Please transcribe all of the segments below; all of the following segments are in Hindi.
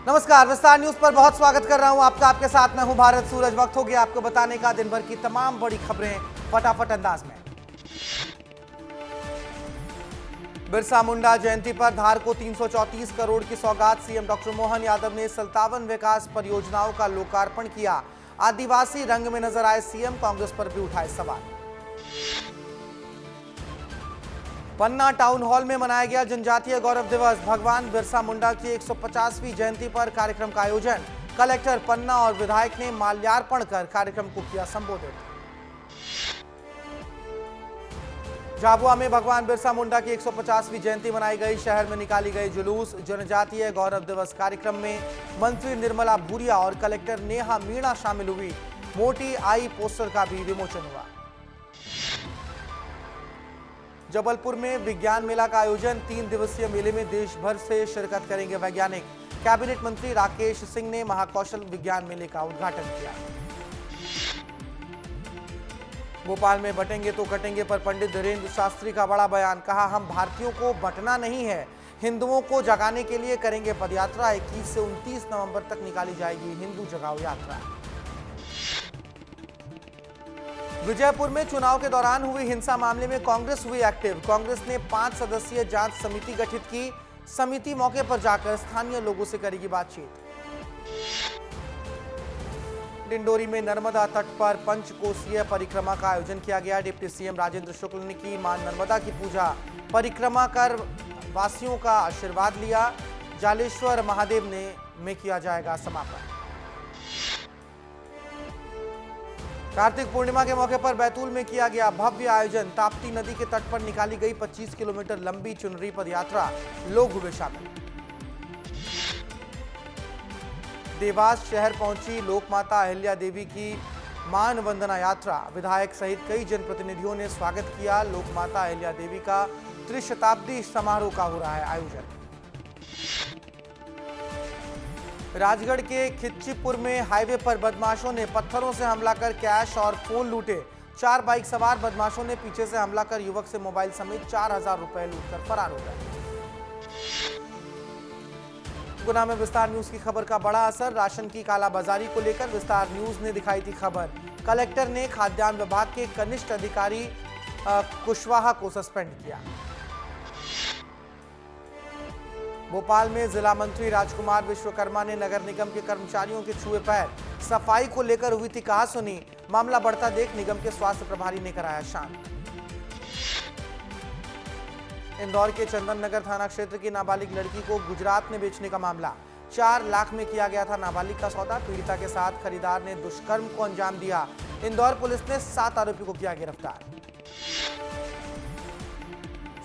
नमस्कार, विस्तार न्यूज पर बहुत स्वागत कर रहा हूं आपका। आपके साथ मैं हूं भारत सूरज। वक्त हो गया आपको बताने का दिन भर की तमाम बड़ी खबरें फटाफट अंदाज में। बिरसा मुंडा जयंती पर धार को 334 करोड़ की सौगात। सीएम डॉक्टर मोहन यादव ने 57 विकास परियोजनाओं का लोकार्पण किया। आदिवासी रंग में नजर आए सीएम, कांग्रेस पर भी उठाए सवाल। पन्ना टाउन हॉल में मनाया गया जनजातीय गौरव दिवस। भगवान बिरसा मुंडा की 150वीं जयंती पर कार्यक्रम का आयोजन। कलेक्टर पन्ना और विधायक ने माल्यार्पण कर कार्यक्रम को किया संबोधित। झाबुआ में भगवान बिरसा मुंडा की 150वीं जयंती मनाई गई। शहर में निकाली गई जुलूस। जनजातीय गौरव दिवस कार्यक्रम में मंत्री निर्मला भूरिया और कलेक्टर नेहा मीणा शामिल हुई। मोटी आई पोस्टर का भी विमोचन हुआ। जबलपुर में विज्ञान मेला का आयोजन। 3 दिवसीय मेले में देश भर से शिरकत करेंगे वैज्ञानिक। कैबिनेट मंत्री राकेश सिंह ने महाकौशल विज्ञान मेले का उद्घाटन किया। भोपाल में बटेंगे तो कटेंगे पर पंडित धीरेन्द्र शास्त्री का बड़ा बयान। कहा, हम भारतीयों को बंटना नहीं है, हिंदुओं को जगाने के लिए करेंगे पदयात्रा। 21 से 29 नवंबर तक निकाली जाएगी हिंदू जगाओ यात्रा। विजयपुर में चुनाव के दौरान हुई हिंसा मामले में कांग्रेस हुई एक्टिव। कांग्रेस ने 5 सदस्यीय जांच समिति गठित की। समिति मौके पर जाकर स्थानीय लोगों से करेगी बातचीत। डिंडोरी में नर्मदा तट पर पंचकोसीय परिक्रमा का आयोजन किया गया। डिप्टी सीएम राजेंद्र शुक्ल ने की मां नर्मदा की पूजा। परिक्रमा कर वासियों का आशीर्वाद लिया। जालेश्वर महादेव में किया जाएगा समापन। कार्तिक पूर्णिमा के मौके पर बैतूल में किया गया भव्य आयोजन। ताप्ती नदी के तट पर निकाली गई 25 किलोमीटर लंबी चुनरी पदयात्रा। लोग हुए शामिल। देवास शहर पहुंची लोकमाता अहिल्या देवी की मान वंदना यात्रा। विधायक सहित कई जनप्रतिनिधियों ने स्वागत किया। लोकमाता अहिल्या देवी का त्रिशताब्दी समारोह का हो रहा है आयोजन। राजगढ़ के खिच्चीपुर में हाईवे पर बदमाशों ने पत्थरों से हमला कर कैश और फोन लूटे। 4 बाइक सवार बदमाशों ने पीछे से हमला कर युवक से मोबाइल समेत 4000 रुपए लूटकर फरार हो गए। गुना में विस्तार न्यूज की खबर का बड़ा असर। राशन की कालाबाजारी को लेकर विस्तार न्यूज ने दिखाई थी खबर। कलेक्टर ने खाद्यान्न विभाग के कनिष्ठ अधिकारी कुशवाहा को सस्पेंड किया। भोपाल में जिला मंत्री राजकुमार विश्वकर्मा ने नगर निगम के कर्मचारियों के छुए पैर। सफाई को लेकर हुई थी कहासुनी। मामला बढ़ता देख निगम के स्वास्थ्य प्रभारी ने कराया शांत। इंदौर के चंदन नगर थाना क्षेत्र की नाबालिग लड़की को गुजरात में बेचने का मामला। 4 लाख में किया गया था नाबालिग का सौदा। पीड़िता के साथ खरीदार ने दुष्कर्म को अंजाम दिया। इंदौर पुलिस ने 7 आरोपी को किया गिरफ्तार।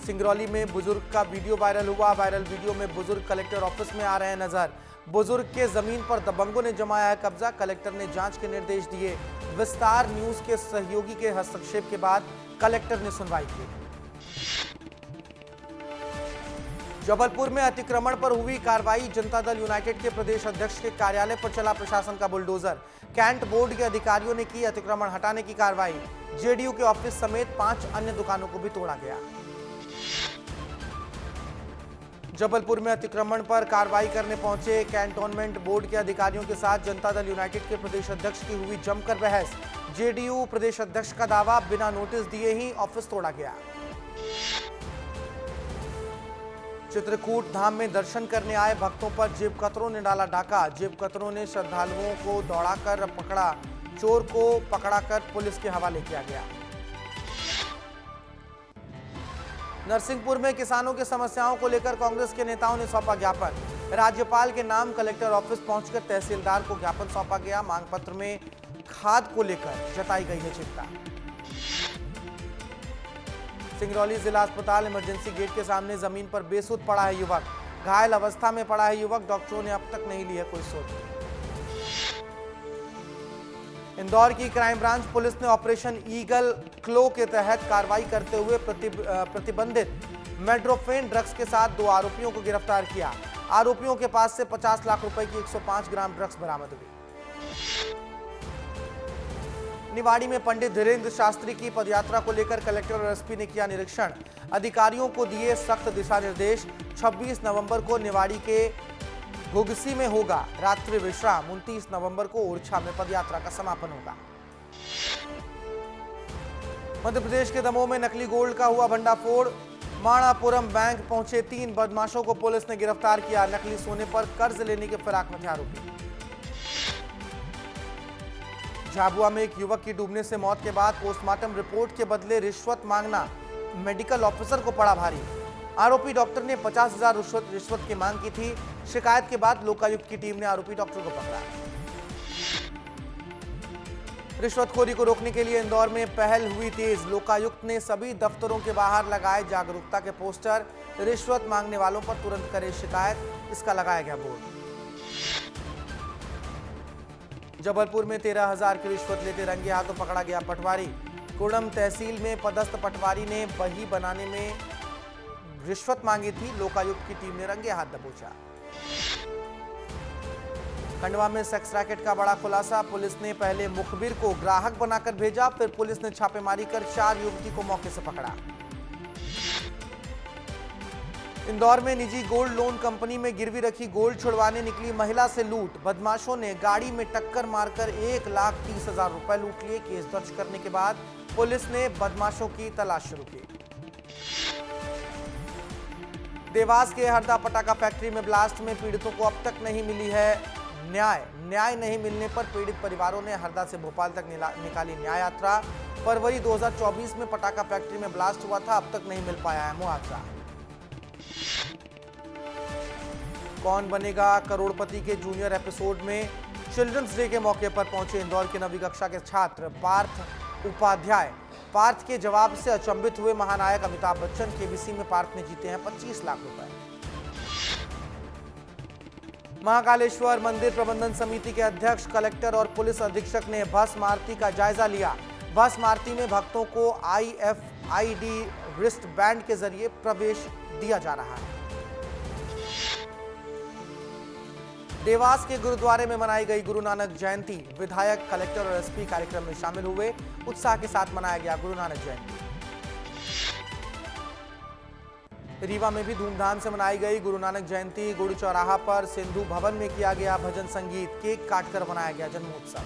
सिंगरौली में बुजुर्ग का वीडियो वायरल हुआ। वायरल वीडियो में बुजुर्ग कलेक्टर ऑफिस में आ रहे हैं नजर। बुजुर्ग के जमीन पर दबंगों ने जमाया है कब्जा। कलेक्टर ने जांच के निर्देश दिए। विस्तार न्यूज के सहयोगी के हस्तक्षेप के बाद कलेक्टर ने सुनवाई की। जबलपुर में अतिक्रमण पर हुई कार्रवाई। जनता दल यूनाइटेड के प्रदेश अध्यक्ष के कार्यालय पर चला प्रशासन का बुलडोजर। कैंट बोर्ड के अधिकारियों ने की अतिक्रमण हटाने की कार्रवाई। जेडीयू के ऑफिस समेत 5 अन्य दुकानों को भी तोड़ा गया। जबलपुर में अतिक्रमण पर कार्रवाई करने पहुंचे कैंटोनमेंट बोर्ड के अधिकारियों के साथ जनता दल यूनाइटेड के प्रदेश अध्यक्ष की हुई जमकर बहस। जेडीयू प्रदेश अध्यक्ष का दावा, बिना नोटिस दिए ही ऑफिस तोड़ा गया। चित्रकूट धाम में दर्शन करने आए भक्तों पर जेब कतरों ने डाला डाका। जेब कतरों ने श्रद्धालुओं को दौड़ाकर पकड़ा। चोर को पकड़ाकर पुलिस के हवाले किया गया। नरसिंहपुर में किसानों की समस्याओं को लेकर कांग्रेस के नेताओं ने सौंपा ज्ञापन। राज्यपाल के नाम कलेक्टर ऑफिस पहुंचकर तहसीलदार को ज्ञापन सौंपा गया। मांग पत्र में खाद को लेकर जताई गई है चिंता। सिंगरौली जिला अस्पताल इमरजेंसी गेट के सामने जमीन पर बेसुध पड़ा है युवक। घायल अवस्था में पड़ा है युवक। डॉक्टरों ने अब तक नहीं ली है कोई सुध। इंदौर की क्राइम ब्रांच पुलिस ने ऑपरेशन ईगल क्लो के तहत कार्रवाई करते हुए प्रतिबंधित मेड्रोफेन ड्रग्स के साथ 2 आरोपियों को गिरफ्तार किया। आरोपियों के पास से 50 लाख रुपए की 105 ग्राम ड्रग्स बरामद हुई। निवाड़ी में पंडित धीरेन्द्र शास्त्री की पदयात्रा को लेकर कलेक्टर और एसपी ने किया निरीक्षण। अधिकारियों को दिए सख्त दिशा निर्देश। 26 नवंबर को निवाड़ी के घुघसी में होगा रात्रि विश्राम। 29 नवंबर को ओरछा में पदयात्रा का समापन होगा। मध्य प्रदेश के दमोह में नकली गोल्ड का हुआ भंडाफोड़। माणापुरम बैंक पहुंचे 3 बदमाशों को पुलिस ने गिरफ्तार किया। नकली सोने पर कर्ज लेने के फिराक में थे आरोपी। झाबुआ में एक युवक की डूबने से मौत के बाद पोस्टमार्टम रिपोर्ट के बदले रिश्वत मांगना मेडिकल ऑफिसर को पड़ा भारी। आरोपी डॉक्टर ने 50,000 रिश्वत की मांग की थी। शिकायत के बाद लोकायुक्त की टीम ने आरोपी डॉक्टर को पकड़ा। रिश्वतखोरी को रोकने के लिए इंदौर में पहल हुई तेज। लोकायुक्त ने सभी दफ्तरों के बाहर लगाए जागरूकता के पोस्टर। रिश्वत मांगने वालों पर तुरंत करें शिकायत, इसका लगाया गया बोर्ड। जबलपुर में 13,000 की रिश्वत लेते रंगे हाथों पकड़ा गया पटवारी। कुड़म तहसील में पदस्थ पटवारी ने बही बनाने में रिश्वत मांगी थी। लोकायुक्त की टीम ने रंगे हाथ दबोचा। खंडवा में सेक्स रैकेट का बड़ा खुलासा। पुलिस ने पहले मुखबिर को ग्राहक बनाकर भेजा, फिर पुलिस ने छापेमारी कर 4 युवती को मौके से पकड़ा। इंदौर में निजी गोल्ड लोन कंपनी में गिरवी रखी गोल्ड छुड़वाने निकली महिला से लूट। बदमाशों ने गाड़ी में टक्कर मारकर 1,30,000 रुपए लूट लिए। केस दर्ज करने के बाद पुलिस ने बदमाशों की तलाश शुरू की। देवास के हरदा पटाखा फैक्ट्री में ब्लास्ट में पीड़ितों को अब तक नहीं मिली है न्याय नहीं मिलने पर पीड़ित परिवारों ने हरदा से भोपाल तक निकाली न्याय यात्रा। फरवरी 2024 में पटाखा फैक्ट्री में ब्लास्ट हुआ था, अब तक नहीं मिल पाया है मुआवजा। कौन बनेगा करोड़पति के जूनियर एपिसोड में चिल्ड्रंस डे के मौके पर पहुंचे इंदौर के 9वीं कक्षा के छात्र पार्थ उपाध्याय। पार्थ के जवाब से अचंभित हुए महानायक अमिताभ बच्चन। केबीसी में पार्थ ने जीते हैं 25 लाख रुपए। महाकालेश्वर मंदिर प्रबंधन समिति के अध्यक्ष, कलेक्टर और पुलिस अधीक्षक ने भस्म आरती का जायजा लिया। भस्म आरती में भक्तों को IFID रिस्ट बैंड के जरिए प्रवेश दिया जा रहा है। देवास के गुरुद्वारे में मनाई गई गुरु नानक जयंती। विधायक, कलेक्टर और एसपी कार्यक्रम में शामिल हुए। उत्साह के साथ मनाया गया गुरु नानक जयंती। रीवा में भी धूमधाम से मनाई गई गुरु नानक जयंती। गुरु चौराहा पर सिंधु भवन में किया गया भजन संगीत। केक काटकर मनाया गया जन्मोत्सव।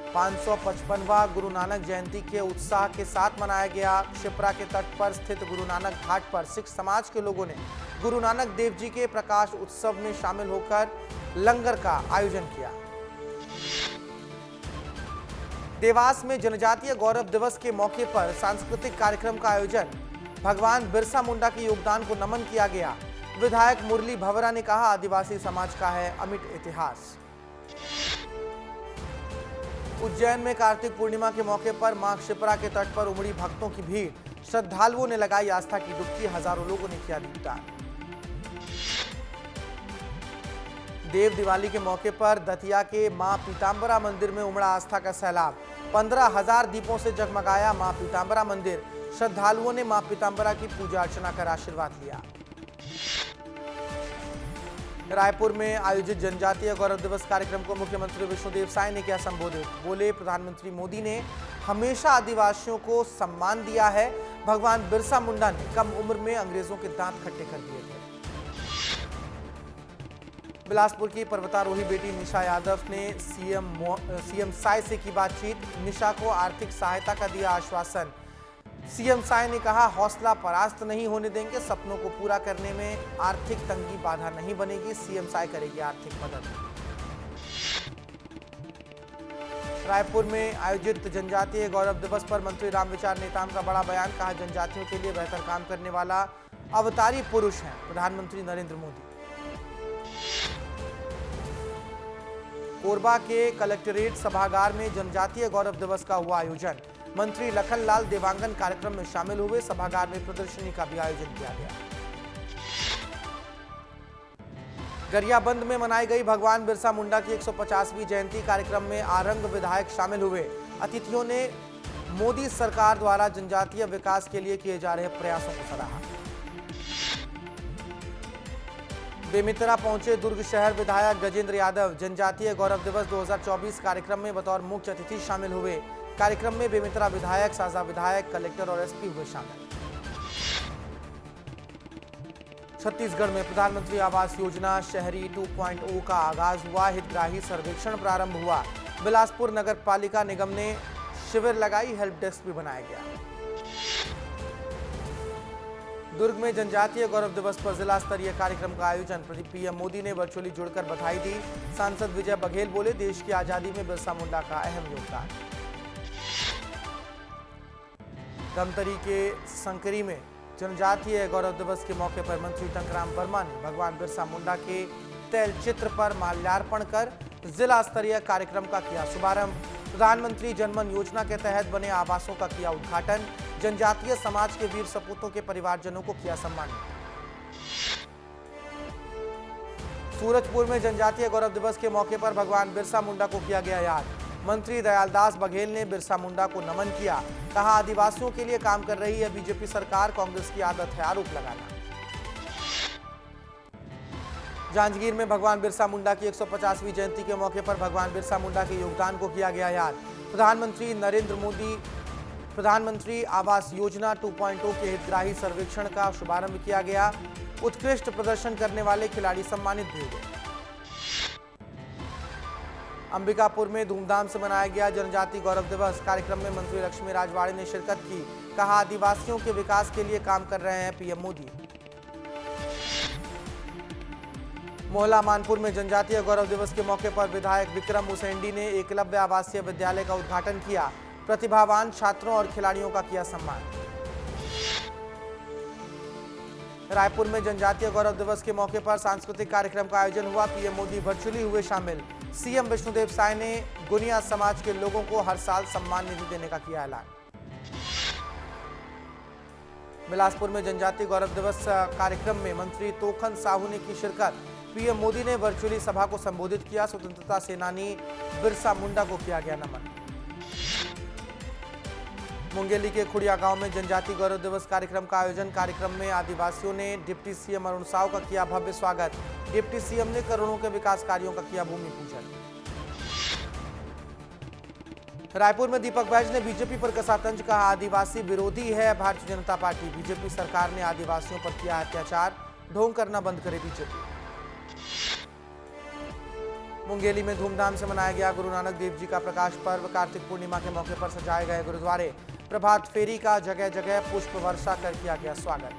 555वां गुरु नानक जयंती के उत्साह के साथ मनाया गया। शिप्रा के तट पर स्थित गुरु नानक घाट पर सिख समाज के लोगों ने गुरु नानक देव जी के प्रकाश उत्सव में शामिल होकर लंगर का आयोजन किया। देवास में जनजातीय गौरव दिवस के मौके पर सांस्कृतिक कार्यक्रम का आयोजन। भगवान बिरसा मुंडा के योगदान को नमन किया गया। विधायक मुरली भवरा ने कहा, आदिवासी समाज का है अमिट इतिहास। उज्जैन में कार्तिक पूर्णिमा के मौके पर मां क्षिप्रा के तट पर उमड़ी भक्तों की भीड़। श्रद्धालुओं ने लगाई आस्था की डुबकी। हजारों लोगों ने किया दीपदान। देव दिवाली के मौके पर दतिया के मां पीतांबरा मंदिर में उमड़ा आस्था का सैलाब। 15,000 दीपों से जगमगाया मां पीतांबरा मंदिर। श्रद्धालुओं ने मां पीतांबरा की पूजा अर्चना कर आशीर्वाद लिया। रायपुर में आयोजित जनजातीय गौरव दिवस कार्यक्रम को मुख्यमंत्री विष्णुदेव साय ने किया संबोधित। बोले, प्रधानमंत्री मोदी ने हमेशा आदिवासियों को सम्मान दिया है। भगवान बिरसा मुंडा ने कम उम्र में अंग्रेजों के दांत खट्टे कर दिए थे। बिलासपुर की पर्वतारोही बेटी निशा यादव ने सीएम साय से की बातचीत। निशा को आर्थिक सहायता का दिया आश्वासन। सीएम साय ने कहा, हौसला परास्त नहीं होने देंगे। सपनों को पूरा करने में आर्थिक तंगी बाधा नहीं बनेगी। सीएम साय करेगी आर्थिक मदद। रायपुर में आयोजित जनजातीय गौरव दिवस पर मंत्री रामविचार नेताम का बड़ा बयान। कहा, जनजातियों के लिए बेहतर काम करने वाला अवतारी पुरुष है प्रधानमंत्री नरेंद्र मोदी। कोरबा के कलेक्ट्रेट सभागार में जनजातीय गौरव दिवस का हुआ आयोजन। मंत्री लखनलाल देवांगन कार्यक्रम में शामिल हुए। सभागार में प्रदर्शनी का भी आयोजन किया गया। गरियाबंद में मनाई गई भगवान बिरसा मुंडा की 150वीं जयंती। कार्यक्रम में आरंग विधायक शामिल हुए। अतिथियों ने मोदी सरकार द्वारा जनजातीय विकास के लिए किए जा रहे प्रयासों को सराहा। बेमितरा पहुंचे दुर्ग शहर विधायक गजेंद्र यादव। जनजातीय गौरव दिवस 2024 कार्यक्रम में बतौर मुख्य अतिथि शामिल हुए। कार्यक्रम में बेमितरा विधायक, साजा विधायक, कलेक्टर और एसपी हुए शामिल। छत्तीसगढ़ में प्रधानमंत्री आवास योजना शहरी 2.0 का आगाज हुआ। हितग्राही सर्वेक्षण प्रारंभ हुआ। बिलासपुर नगर पालिका निगम ने शिविर लगाई, हेल्प डेस्क भी बनाया गया। दुर्ग में जनजातीय गौरव दिवस पर जिला स्तरीय कार्यक्रम का आयोजन। पीएम मोदी ने वर्चुअली जुड़कर बधाई दी। सांसद विजय बघेल बोले, देश की आजादी में बिरसा मुंडा का अहम योगदान। धमतरी के संकरी में जनजातीय गौरव दिवस के मौके पर मंत्री टंकराम वर्मा ने भगवान बिरसा मुंडा के तैल चित्र पर माल्यार्पण कर जिला स्तरीय कार्यक्रम का किया शुभारंभ। प्रधानमंत्री जनमन योजना के तहत बने आवासों का किया उद्घाटन। जनजातीय समाज के वीर सपूतों के परिवारजनों को किया सम्मानित। सूरजपुर में जनजातीय गौरव दिवस के मौके पर भगवान बिरसा मुंडा को किया गया याद। मंत्री दयालदास बघेल ने बिरसा मुंडा को नमन किया। कहा, आदिवासियों के लिए काम कर रही है बीजेपी सरकार, कांग्रेस की आदत है आरोप लगाना। जांजगीर में भगवान बिरसा मुंडा की 150वीं जयंती के मौके पर भगवान बिरसा मुंडा के योगदान को किया गया याद। प्रधानमंत्री नरेंद्र मोदी प्रधानमंत्री आवास योजना 2.0 के हितग्राही सर्वेक्षण का शुभारंभ किया गया। उत्कृष्ट प्रदर्शन करने वाले खिलाड़ी सम्मानित भी हुए। अंबिकापुर में धूमधाम से मनाया गया जनजातीय गौरव दिवस। कार्यक्रम में मंत्री लक्ष्मी राजवाड़े ने शिरकत की। कहा, आदिवासियों के विकास के लिए काम कर रहे हैं पीएम मोदी। मोहला मानपुर में जनजातीय गौरव दिवस के मौके पर विधायक विक्रम उसेंडी ने एकलव्य आवासीय विद्यालय का उद्घाटन किया। प्रतिभावान छात्रों और खिलाड़ियों का किया सम्मान। रायपुर में जनजातीय गौरव दिवस के मौके पर सांस्कृतिक कार्यक्रम का आयोजन हुआ। पीएम मोदी वर्चुअली हुए शामिल। सीएम विष्णुदेव साय ने गुनिया समाज के लोगों को हर साल सम्मान निधि देने का किया ऐलान। बिलासपुर में जनजातीय गौरव दिवस कार्यक्रम में मंत्री तोखन साहू ने की शिरकत। पीएम मोदी ने वर्चुअली सभा को संबोधित किया। स्वतंत्रता सेनानी बिरसा मुंडा को किया गया नमन। मुंगेली के खुड़िया गांव में जनजातीय गौरव दिवस कार्यक्रम का आयोजन। कार्यक्रम में आदिवासियों ने डिप्टी सीएम अरुण साव का किया भव्य स्वागत। डिप्टी सीएम ने करोड़ों के विकास कार्यों का किया भूमि पूजन। रायपुर में दीपक बैज ने बीजेपी पर कसा तंज। कहा, आदिवासी विरोधी है भारतीय जनता पार्टी। बीजेपी सरकार ने आदिवासियों पर किया अत्याचार, ढोंग करना बंद करे बीजेपी। मुंगेली में धूमधाम से मनाया गया गुरु नानक देव जी का प्रकाश पर्व। कार्तिक पूर्णिमा के मौके पर सजाए गए गुरुद्वारे। प्रभात फेरी का जगह जगह पुष्प वर्षा कर किया गया स्वागत।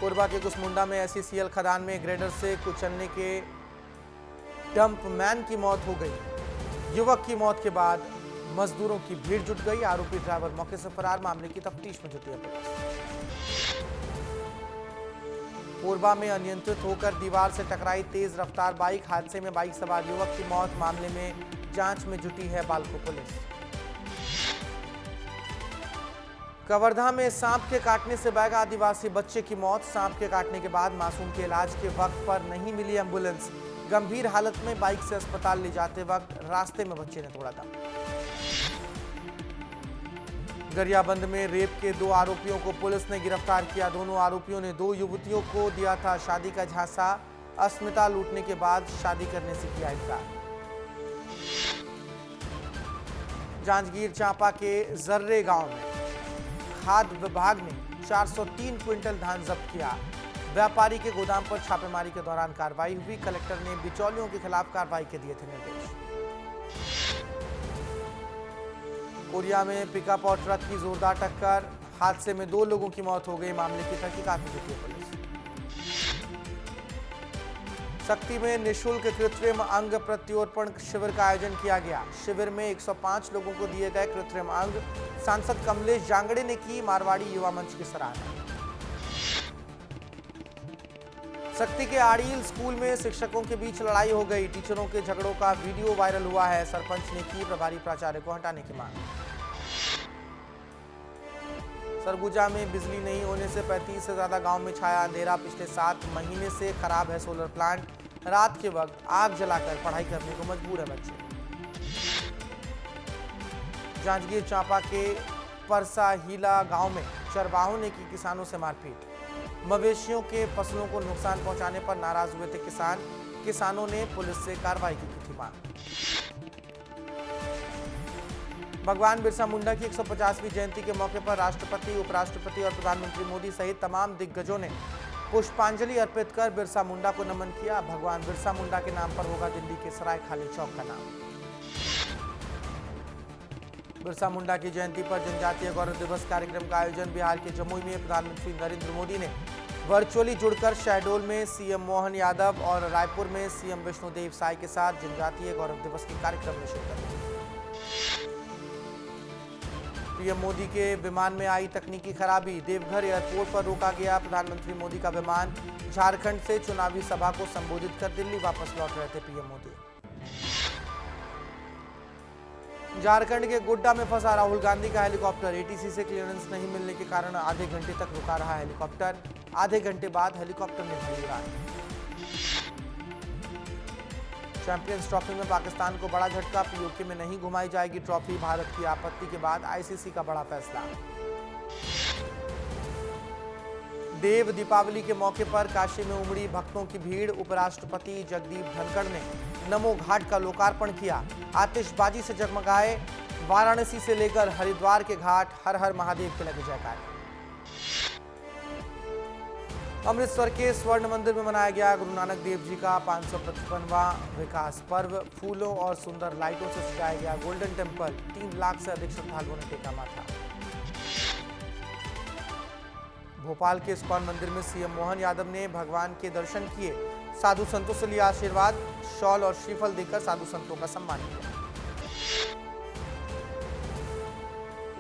कोरबा के कुसमुंडा में एसईसीएल खदान में ग्रेडर से कुचलने के डंप मैन की मौत हो गई। युवक की मौत के बाद मजदूरों की भीड़ जुट गई। आरोपी ड्राइवर मौके से फरार। मामले की तफ्तीश में जुटी है पुलिस। कोरबा में अनियंत्रित होकर दीवार से टकराई तेज रफ्तार बाइक। हादसे में बाइक सवार युवक की मौत। मामले में जांच में जुटी है बालको पुलिस। कवर्धा में सांप के काटने से बैगा आदिवासी बच्चे की मौत। सांप के काटने के बाद मासूम के इलाज के वक्त पर नहीं मिली एम्बुलेंस। गंभीर हालत में बाइक से अस्पताल ले जाते वक्त रास्ते में बच्चे ने तोड़ा दम। गरियाबंद में रेप के 2 आरोपियों को पुलिस ने गिरफ्तार किया। दोनों आरोपियों ने 2 युवतियों को दिया था शादी का झांसा। अस्मिता लूटने के बाद शादी करने से किया इनकार। जांजगीर चांपा के जर्रे गांव में खाद्य विभाग ने 403 क्विंटल धान जब्त किया। व्यापारी के गोदाम पर छापेमारी के दौरान कार्रवाई हुई। कलेक्टर ने बिचौलियों के खिलाफ कार्रवाई के दिए थे निर्देश। कोरिया में पिकअप और ट्रक की जोरदार टक्कर। हादसे में 2 लोगों की मौत हो गई। मामले की तहकीकात में जुटी है पुलिस। सक्ती में निःशुल्क कृत्रिम अंग प्रत्यारोपण शिविर का आयोजन किया गया। शिविर में 105 लोगों को दिए गए कृत्रिम अंग। सांसद कमलेश जांगड़े ने की मारवाड़ी युवा मंच की सराहना। सक्ती के आड़ील स्कूल में शिक्षकों के बीच लड़ाई हो गई। टीचरों के झगड़ों का वीडियो वायरल हुआ है। सरपंच ने की प्रभारी प्राचार्य को हटाने की मांग। सरगुजा में बिजली नहीं होने से 35 से ज्यादा गांव में छाया अंधेरा। पिछले 7 महीने से खराब है सोलर प्लांट। रात के वक्त आग जलाकर पढ़ाई करने को मजबूर है बच्चे। जांजगीर चांपा के परसा हीला गांव में चरवाहों ने की किसानों से मारपीट। मवेशियों के फसलों को नुकसान पहुंचाने पर नाराज हुए थे किसान। किसानों ने पुलिस से कार्रवाई की थी मांग। भगवान बिरसा मुंडा की 150वीं जयंती के मौके पर राष्ट्रपति, उपराष्ट्रपति और प्रधानमंत्री मोदी सहित तमाम दिग्गजों ने पुष्पांजलि अर्पित कर बिरसा मुंडा को नमन किया। भगवान बिरसा मुंडा के नाम पर होगा दिल्ली के सरायखाली चौक का नाम। बिरसा मुंडा की जयंती पर जनजातीय गौरव दिवस कार्यक्रम का आयोजन बिहार के जमुई में प्रधानमंत्री नरेंद्र मोदी ने वर्चुअली जुड़कर शहडोल में सीएम मोहन यादव और रायपुर में सीएम विष्णुदेव साय के साथ जनजातीय गौरव दिवस के कार्यक्रम में शिरकत की। पीएम मोदी के विमान में आई तकनीकी खराबी, देवघर एयरपोर्ट पर रोका गया प्रधानमंत्री मोदी का विमान। झारखंड से चुनावी सभा को संबोधित कर दिल्ली वापस लौट रहे थे पीएम मोदी। झारखंड के गोड्डा में फंसा राहुल गांधी का हेलीकॉप्टर, एटीसी से क्लियरेंस नहीं मिलने के कारण आधे घंटे तक रुका रहा हेलीकॉप्टर। आधे घंटे बाद हेलीकॉप्टर ने भरी उड़ान। चैंपियंस ट्रॉफी में पाकिस्तान को बड़ा झटका, पीओके में नहीं घुमाई जाएगी ट्रॉफी। भारत की आपत्ति के बाद आईसीसी का बड़ा फैसला। देव दीपावली के मौके पर काशी में उमड़ी भक्तों की भीड़। उपराष्ट्रपति जगदीप धनखड़ ने नमो घाट का लोकार्पण किया। आतिशबाजी से जगमगाए वाराणसी से लेकर हरिद्वार के घाट, हर हर महादेव के लगे जयकार। अमृतसर के स्वर्ण मंदिर में मनाया गया गुरु नानक देव जी का 555वां विकास पर्व। फूलों और सुंदर लाइटों से सजाया गया गोल्डन टेम्पल। 3 लाख से अधिक श्रद्धालुओं ने टेका माथा। भोपाल के इस्कॉन मंदिर में सीएम मोहन यादव ने भगवान के दर्शन किए। साधु संतों से लिया आशीर्वाद। शॉल और श्रीफल देकर साधु संतों का सम्मान किया।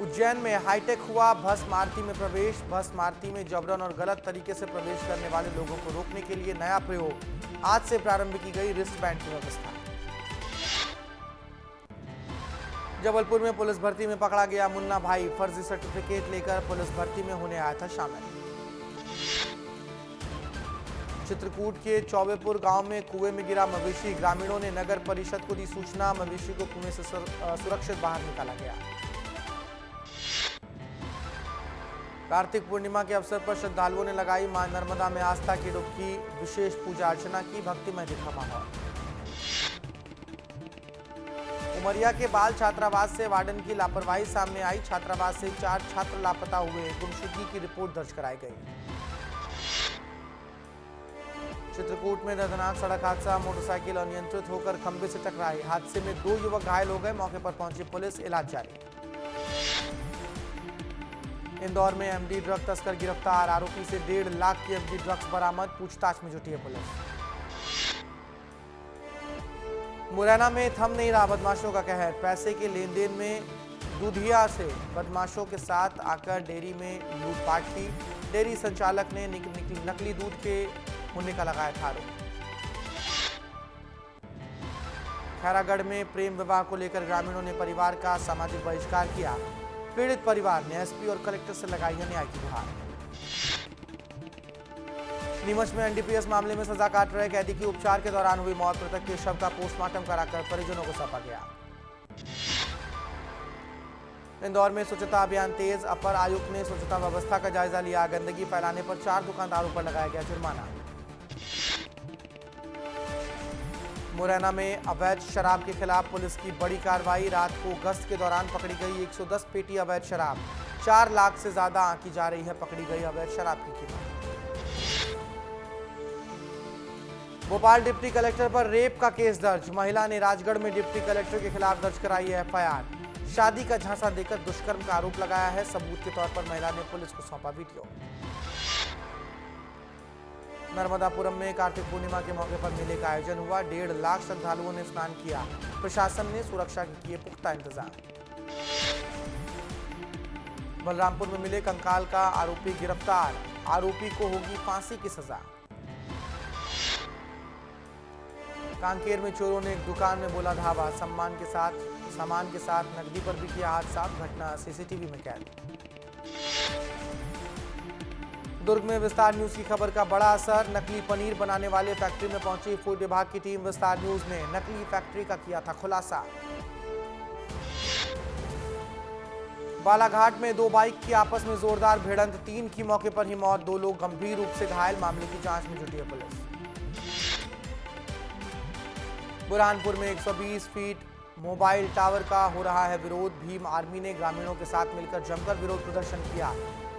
उज्जैन में हाईटेक हुआ भस्म आरती में प्रवेश। भस्म आरती में जबरन और गलत तरीके से प्रवेश करने वाले लोगों को रोकने के लिए नया प्रयोग। आज से प्रारंभ की गई रिस्ट बैंड की व्यवस्था। जबलपुर में पुलिस भर्ती में पकड़ा गया मुन्ना भाई। फर्जी सर्टिफिकेट लेकर पुलिस भर्ती में होने आया था शामिल। चित्रकूट के चौबेपुर गांव में कुएं में गिरा मवेशी। ग्रामीणों ने नगर परिषद को दी सूचना। मवेशी को कुएं से सुरक्षित बाहर निकाला गया। कार्तिक पूर्णिमा के अवसर पर श्रद्धालुओं ने लगाई मां नर्मदा में आस्था की डुबकी। विशेष पूजा अर्चना की। भक्तिमय दिखा माहौल। उमरिया के बाल छात्रावास से वार्डन की लापरवाही सामने आई। छात्रावास से 4 छात्र लापता हुए। गुमशुदगी की रिपोर्ट दर्ज कराई गई। चित्रकूट में दर्दनाक सड़क हादसा। मोटरसाइकिल अनियंत्रित होकर खंबे से टकराई। हादसे में 2 युवक घायल हो गए। मौके पर पहुंची पुलिस। इलाज जारी। इंदौर में एमडी ड्रग तस्कर गिरफ्तार। आरोपी से 1.5 लाख की एमडी ड्रग्स बरामद। पूछताछ में जुटी है पुलिस। मुरैना में थम नहीं रहा बदमाशों का कहर। पैसे के लेन देन में दूधिया से बदमाशों के साथ आकर डेयरी में लूटपाट की। डेयरी संचालक ने नकली दूध के होने का लगाया था आरोप। खैरागढ़ में प्रेम विवाह को लेकर ग्रामीणों ने परिवार का सामाजिक बहिष्कार किया। पीड़ित परिवार ने एसपी और कलेक्टर से लगाई है न्याय की गुहार। नीमच में एनडीपीएस मामले में सजा काट रहे कैदी की उपचार के दौरान हुई मौत। मृतक के शव का पोस्टमार्टम कराकर परिजनों को सौंपा गया। इंदौर में स्वच्छता अभियान तेज। अपर आयुक्त ने स्वच्छता व्यवस्था का जायजा लिया। गंदगी फैलाने पर 4 दुकानदारों पर लगाया गया जुर्माना। मुरैना में अवैध शराब के खिलाफ पुलिस की बड़ी कार्रवाई। रात को गश्त के दौरान पकड़ी गई 110 पेटी अवैध शराब। 4 लाख से ज्यादा आंकी जा रही है पकड़ी गई अवैध शराब की कीमत। भोपाल डिप्टी कलेक्टर पर रेप का केस दर्ज। महिला ने राजगढ़ में डिप्टी कलेक्टर के खिलाफ दर्ज कराई है एफआईआर। शादी का झांसा देकर दुष्कर्म का आरोप लगाया है। सबूत के तौर पर महिला ने पुलिस को सौंपा वीडियो। नर्मदापुरम में कार्तिक पूर्णिमा के मौके पर मेले का आयोजन हुआ। 1.5 लाख श्रद्धालुओं ने स्नान किया। प्रशासन ने सुरक्षा के किए पुख्ता इंतजाम। बलरामपुर में मिले कंकाल का आरोपी गिरफ्तार। आरोपी को होगी फांसी की सजा। कांकेर में चोरों ने एक दुकान में बोला धावा। सामान के साथ नकदी पर भी किया हाथ साफ। घटना सीसीटीवी में कैद। दुर्ग में विस्तार न्यूज की खबर का बड़ा असर। नकली पनीर बनाने वाले फैक्ट्री में पहुंची फूड विभाग की टीम। विस्तार न्यूज ने नकली फैक्ट्री का किया था खुलासा। बालाघाट में 2 बाइक की आपस में जोरदार भिड़ंत। 3 की मौके पर ही मौत। 2 लोग गंभीर रूप से घायल। मामले की जांच में जुटी है पुलिस। बुरहानपुर में 120 फीट मोबाइल टावर का हो रहा है विरोध। भीम आर्मी ने ग्रामीणों के साथ मिलकर जमकर विरोध प्रदर्शन किया।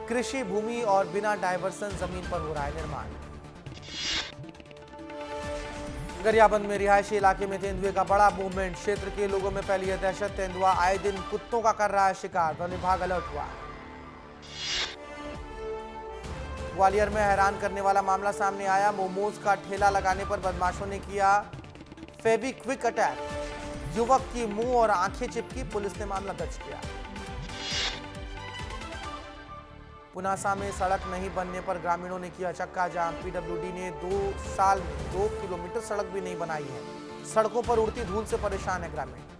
कृषि भूमि और बिना डायवर्सन जमीन पर हो रहा है निर्माण। गरियाबंद में रिहायशी इलाके में तेंदुए का बड़ा मूवमेंट। क्षेत्र के लोगों में फैली है दहशत। तेंदुआ आए दिन कुत्तों का कर रहा है शिकार। वन विभाग अलर्ट हुआ। ग्वालियर में हैरान करने वाला मामला सामने आया। मोमोज का ठेला लगाने पर बदमाशों ने किया फेविक्विक अटैक। युवक की मुंह और आंखें चिपकी। पुलिस ने मामला दर्ज किया। पुनासा में सड़क नहीं बनने पर ग्रामीणों ने किया चक्का जाम। पीडब्ल्यूडी ने 2 साल में 2 किलोमीटर सड़क भी नहीं बनाई है। सड़कों पर उड़ती धूल से परेशान है ग्रामीण।